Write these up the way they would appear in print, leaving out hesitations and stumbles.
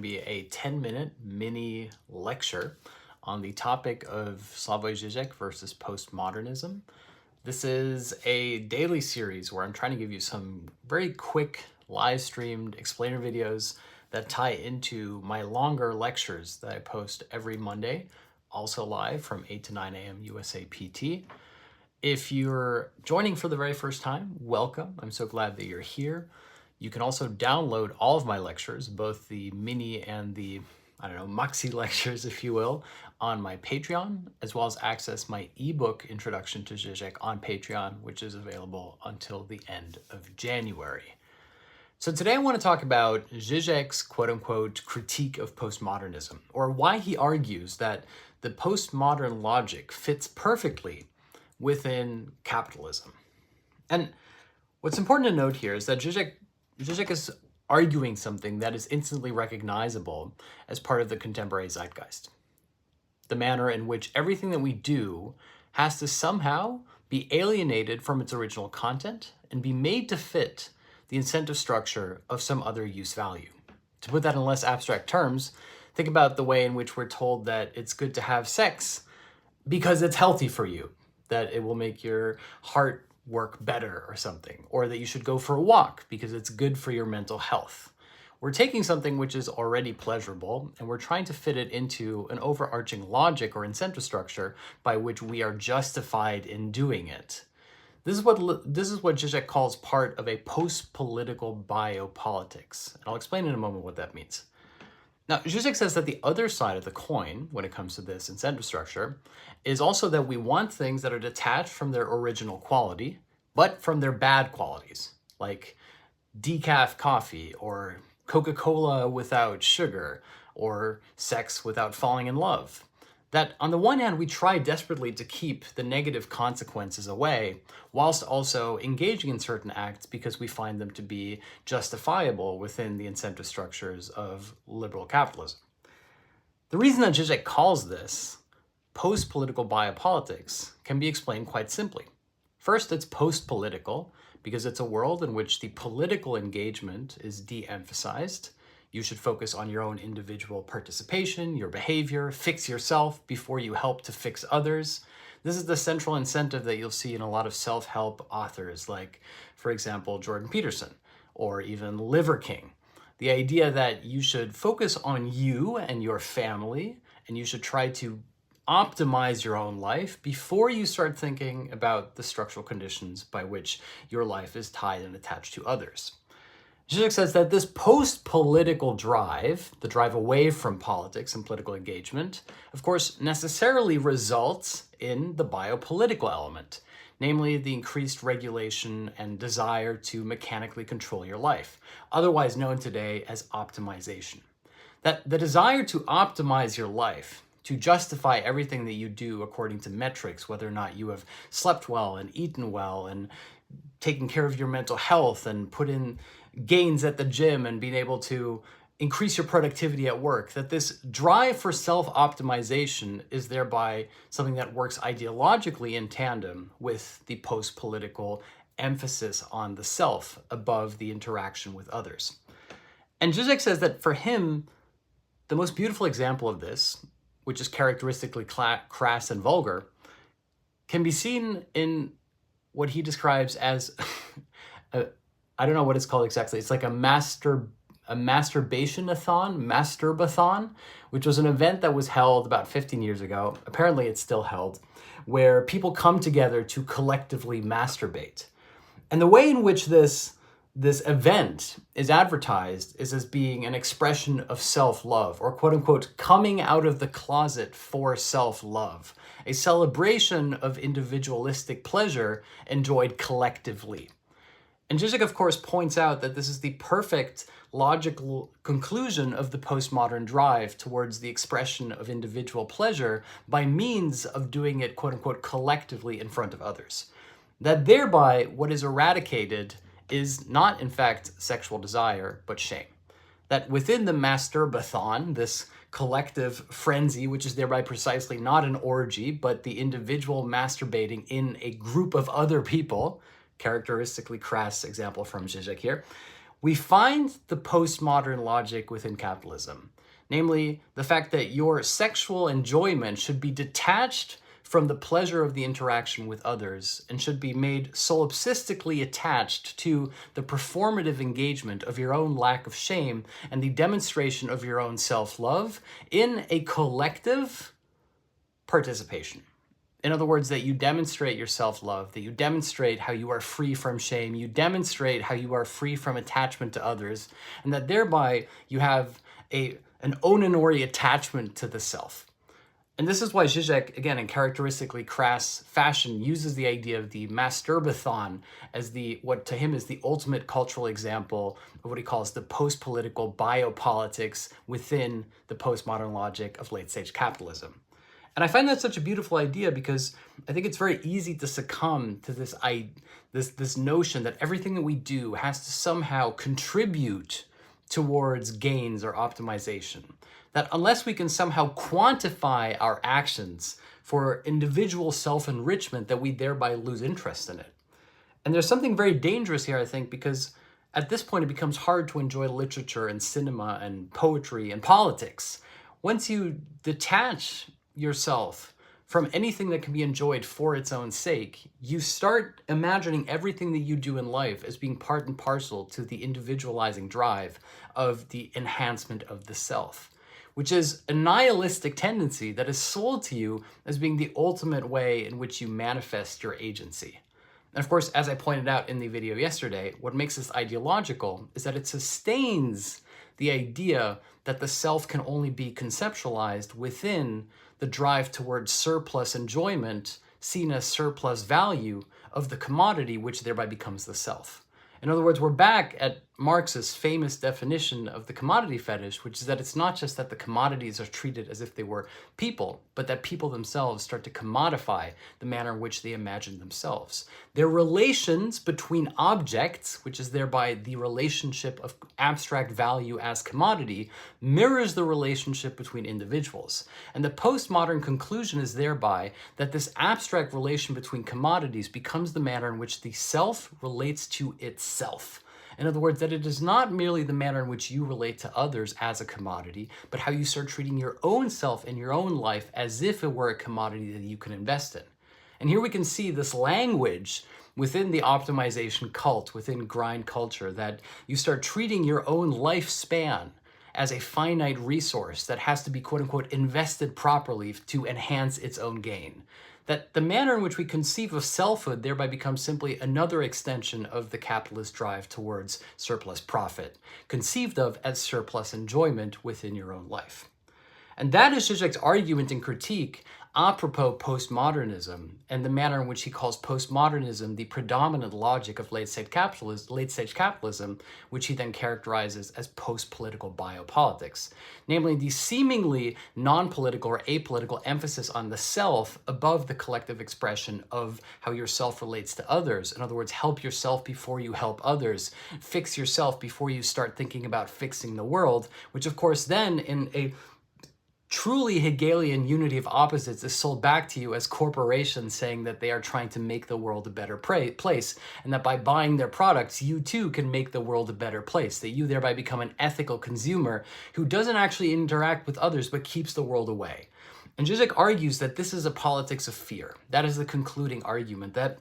be a 10-minute mini lecture on the topic of Slavoj Žižek versus postmodernism. This is a daily series where I'm trying to give you some very quick live-streamed explainer videos that tie into my longer lectures that I post every Monday, also live from 8 to 9 a.m. USA PT. If you're joining for the very first time, welcome. I'm so glad that you're here. You can also download all of my lectures, both the mini and the, maxi lectures, if you will, on my Patreon, as well as access my ebook, Introduction to Žižek, on Patreon, which is available until the end of January. So today I want to talk about Žižek's quote-unquote critique of postmodernism, or why he argues that the postmodern logic fits perfectly within capitalism. And what's important to note here is that Žižek is arguing something that is instantly recognizable as part of the contemporary zeitgeist. The manner in which everything that we do has to somehow be alienated from its original content and be made to fit the incentive structure of some other use value. To put that in less abstract terms, think about the way in which we're told that it's good to have sex because it's healthy for you, that it will make your heart work better or something, or that you should go for a walk because it's good for your mental health. We're taking something which is already pleasurable and we're trying to fit it into an overarching logic or incentive structure by which we are justified in doing it. This is what Žižek calls part of a post-political biopolitics. And I'll explain in a moment what that means. Now, Žižek says that the other side of the coin, when it comes to this incentive structure, is also that we want things that are detached from their original quality, but from their bad qualities, like decaf coffee, or Coca-Cola without sugar, or sex without falling in love. That on the one hand, we try desperately to keep the negative consequences away, whilst also engaging in certain acts because we find them to be justifiable within the incentive structures of liberal capitalism. The reason that Žižek calls this post-political biopolitics can be explained quite simply. First, it's post-political because it's a world in which the political engagement is de-emphasized. You should focus on your own individual participation, your behavior, fix yourself before you help to fix others. This is the central incentive that you'll see in a lot of self-help authors like, for example, Jordan Peterson or even Liver King. The idea that you should focus on you and your family and you should try to optimize your own life before you start thinking about the structural conditions by which your life is tied and attached to others. Žižek says that this post-political drive, the drive away from politics and political engagement, of course, necessarily results in the biopolitical element, namely the increased regulation and desire to mechanically control your life, otherwise known today as optimization. That the desire to optimize your life, to justify everything that you do according to metrics, whether or not you have slept well and eaten well and taken care of your mental health and put in gains at the gym and being able to increase your productivity at work, that this drive for self-optimization is thereby something that works ideologically in tandem with the post-political emphasis on the self above the interaction with others. And Žižek says that for him, the most beautiful example of this, which is characteristically crass and vulgar, can be seen in what he describes as I don't know what it's called exactly. It's like a masterbathon, which was an event that was held about 15 years ago. Apparently it's still held, where people come together to collectively masturbate. And the way in which this event is advertised is as being an expression of self-love, or quote-unquote coming out of the closet for self-love, a celebration of individualistic pleasure enjoyed collectively. And Žižek, of course, points out that this is the perfect logical conclusion of the postmodern drive towards the expression of individual pleasure by means of doing it, quote-unquote, collectively in front of others. That thereby what is eradicated is not, in fact, sexual desire, but shame. That within the masterbathon, this collective frenzy, which is thereby precisely not an orgy, but the individual masturbating in a group of other people, characteristically crass example from Žižek here, we find the postmodern logic within capitalism, namely the fact that your sexual enjoyment should be detached from the pleasure of the interaction with others and should be made solipsistically attached to the performative engagement of your own lack of shame and the demonstration of your own self-love in a collective participation. In other words, that you demonstrate your self-love, that you demonstrate how you are free from shame, you demonstrate how you are free from attachment to others, and that thereby you have an ononori attachment to the self. And this is why Žižek, again, in characteristically crass fashion, uses the idea of the masterbathon as what to him is the ultimate cultural example of what he calls the post-political biopolitics within the postmodern logic of late-stage capitalism. And I find that such a beautiful idea because I think it's very easy to succumb to this notion that everything that we do has to somehow contribute towards gains or optimization. That unless we can somehow quantify our actions for individual self-enrichment, that we thereby lose interest in it. And there's something very dangerous here, I think, because at this point it becomes hard to enjoy literature and cinema and poetry and politics. Once you detach yourself from anything that can be enjoyed for its own sake, you start imagining everything that you do in life as being part and parcel to the individualizing drive of the enhancement of the self, which is a nihilistic tendency that is sold to you as being the ultimate way in which you manifest your agency. And of course, as I pointed out in the video yesterday, what makes this ideological is that it sustains the idea that the self can only be conceptualized within the drive towards surplus enjoyment, seen as surplus value of the commodity, which thereby becomes the self. In other words, we're back at Marx's famous definition of the commodity fetish, which is that it's not just that the commodities are treated as if they were people, but that people themselves start to commodify the manner in which they imagine themselves. Their relations between objects, which is thereby the relationship of abstract value as commodity, mirrors the relationship between individuals. And the postmodern conclusion is thereby that this abstract relation between commodities becomes the manner in which the self relates to itself. In other words, that it is not merely the manner in which you relate to others as a commodity, but how you start treating your own self and your own life as if it were a commodity that you can invest in. And here we can see this language within the optimization cult, within grind culture, that you start treating your own lifespan as a finite resource that has to be, quote unquote, invested properly to enhance its own gain. That the manner in which we conceive of selfhood thereby becomes simply another extension of the capitalist drive towards surplus profit, conceived of as surplus enjoyment within your own life. And that is Žižek's argument and critique apropos postmodernism and the manner in which he calls postmodernism the predominant logic of late-stage capitalism, which he then characterizes as post-political biopolitics, namely the seemingly non-political or apolitical emphasis on the self above the collective expression of how yourself relates to others. In other words, help yourself before you help others, fix yourself before you start thinking about fixing the world, which of course then in a truly Hegelian unity of opposites is sold back to you as corporations saying that they are trying to make the world a better place, and that by buying their products, you too can make the world a better place, that you thereby become an ethical consumer who doesn't actually interact with others but keeps the world away. And Žižek argues that this is a politics of fear. That is the concluding argument, that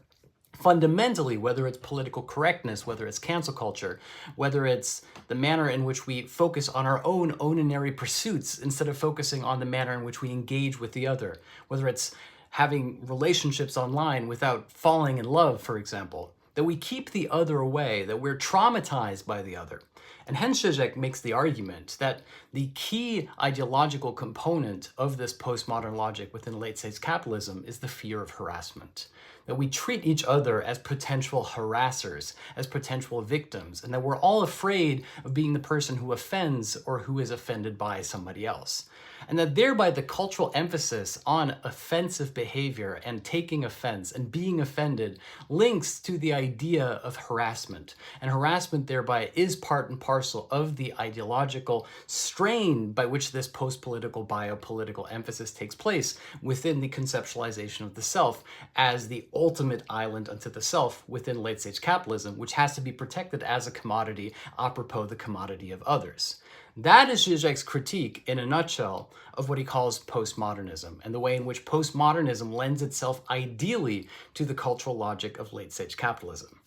fundamentally, whether it's political correctness, whether it's cancel culture, whether it's the manner in which we focus on our own ononary pursuits instead of focusing on the manner in which we engage with the other, whether it's having relationships online without falling in love, for example, that we keep the other away, that we're traumatized by the other. And hence Žižek makes the argument that the key ideological component of this postmodern logic within late-stage capitalism is the fear of harassment. That we treat each other as potential harassers, as potential victims, and that we're all afraid of being the person who offends or who is offended by somebody else. And that thereby the cultural emphasis on offensive behavior and taking offense and being offended links to the idea of harassment. And harassment thereby is part and parcel parcel of the ideological strain by which this post-political, biopolitical emphasis takes place within the conceptualization of the self as the ultimate island unto the self within late-stage capitalism, which has to be protected as a commodity apropos the commodity of others. That is Zizek's critique, in a nutshell, of what he calls postmodernism and the way in which postmodernism lends itself ideally to the cultural logic of late-stage capitalism.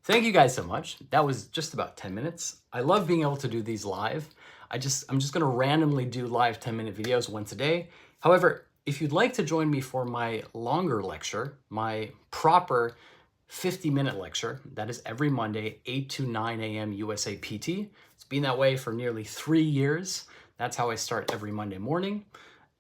Thank you guys so much. That was just about 10 minutes. I love being able to do these live. I'm just going to randomly do live 10-minute videos once a day. However, if you'd like to join me for my longer lecture, my proper 50-minute lecture, that is every Monday, 8 to 9 a.m. USA PT. It's been that way for nearly 3 years. That's how I start every Monday morning.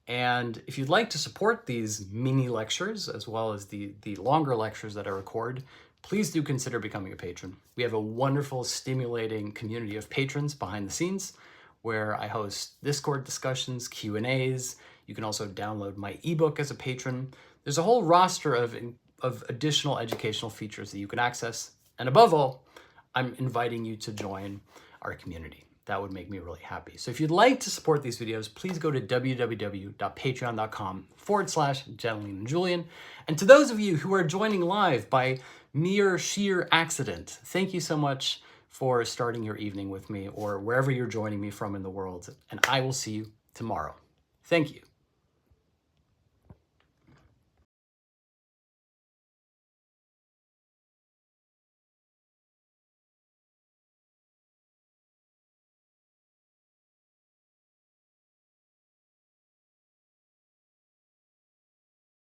And if you'd like to support these mini lectures, as well as the longer lectures that I record, please do consider becoming a patron. We have a wonderful, stimulating community of patrons behind the scenes, where I host Discord discussions, Q&As. You can also download my ebook as a patron. There's a whole roster of additional educational features that you can access. And above all, I'm inviting you to join our community. That would make me really happy. So if you'd like to support these videos, please go to www.patreon.com/Julian and Julian. And to those of you who are joining live by mere sheer accident, thank you so much for starting your evening with me or wherever you're joining me from in the world. And I will see you tomorrow. Thank you.